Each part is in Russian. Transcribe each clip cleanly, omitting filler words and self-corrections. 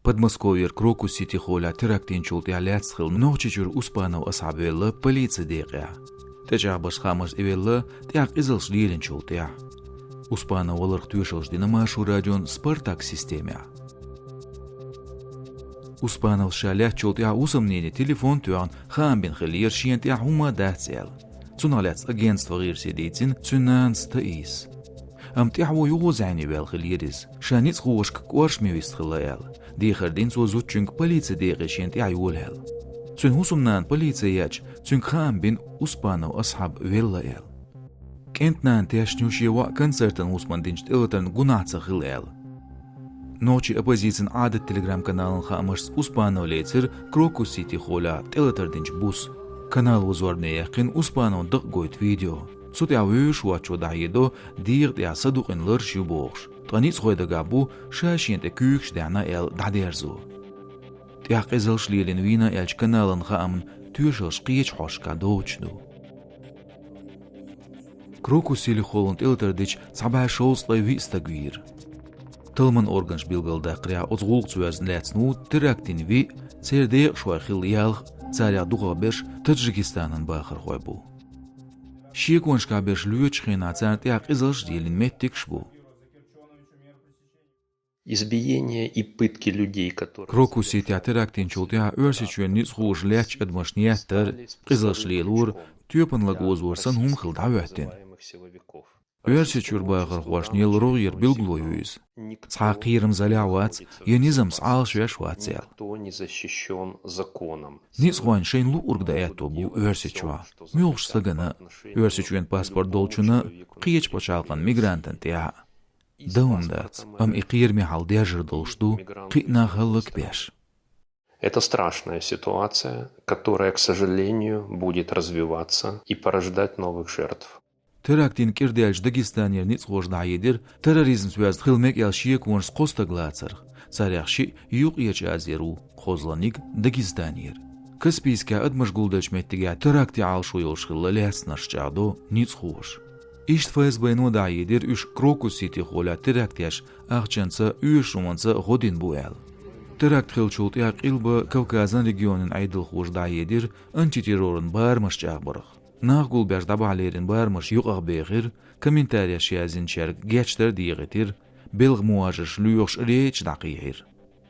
Подмосковье Крокус Сити холя терактин чултя ляцхил нохчичур успанов асабелла полиция дегя. Тежабаш хамаш ивелла тяк изылш лилин чултя. Успанов оларх тюшелш динамашу радион Спартак системя. Успанов шалях чултя усомнение телефон тюан хамбин хилир шиентя хума дацел. Цуналяц агентство гирсидицин цунанс таис. Амтяхво югозعني بالخليرز شانيت خوشك كوارش ميويست خلايال دي خردين سو زوتشنك полиция ديغشين تعيولهل تون هوسمنان полиция ياج تون خام بين أسبانو أصحاب ويلايال كنت نان تيشنوشي وا كونسرتن هوسمان دينجت إلتن غناعتس خلايال نوچي أبوزيزن عادة تليجرام كانالن خامرس أسبانو ليتر كروكوس سيتي خولا تلتر دينج بوس كانال وزورني يقين أسبانو دق قويت فيديو صوت عويش واتشو دعيدو دير دع صدوقن لرش يبوغش طانيس خويدا قابو شاشين تكوكش دعنا إل دعديرزو تياق إزلش ليلين وينا إلش كنالن خامن تيوشلش قيش حوش كادوش دو كروكو سيلي خولند إلتر ديش صعبها شوز طيوي استقوير تلمن أورغنش بيلغل داقريا أزغولق سوازن لاتسنو تراكتين وي تسير ديق شوي خيل يالغ تساريا دوغا بيش تجركستانن باخر خويبو شيكونش كابيش لويتش خينا царт як излж делин меттик шбу. Избиение и пытки людей, которые... Крокуси терактин чултя өрсичуен ниц хуш леч эдмашниятер излж лилур тюпен лагозвурсан хум хилдаветтин. Өрсичур багыр хуашнил ругир билглоюиз. Цхакирм залявац енизм сал швешвацел. Кто не защищен законом. Ниц хуан шейн лу ургда это бу өрсичуа. Мюлш сагана өрсичуен паспорт долчуна қиеч почалған мигрантен тя. Даундац иқир михал держир долшту қитна халык пеш. Это страшная ситуация, которая, к сожалению, будет развиваться и порождать новых жертв. Терактин кирдельш Дагестанер ниц хожда едир терроризм связд хилмек ялшиек вонш коста глацар. Царяхши юq еч азеру хозланик Дагестанер. Каспийска адмашгулдаш меттига теракти алшу йолшхилла ляснаш чадо ниц хош. Ишт ФСБ нода едир үш Крокус Сити холя терактяш ахчанца үш уманца годин буэл. Теракт хилчулт як илба Кавказан регионын айдыл хожда едир антитеррорын бармаш чагбарах. Нағгул бәж дабалерин бармаш юqaq бейгир, комментария шиязин чарг гечтер дiygetir, belg muajış lüyox reç daqiyir.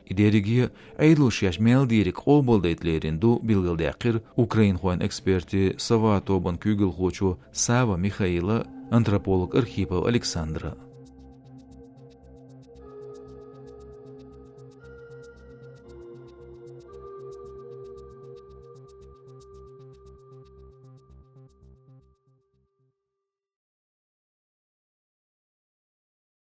İderigiye aydıl şiyaş mel diyerik oboldaytlerin du bilgildaqir Ukrayin xuan eksperti Sava Toban Kügel xoçu Sava Mikhaila, antropolog Arkhipov Aleksandra.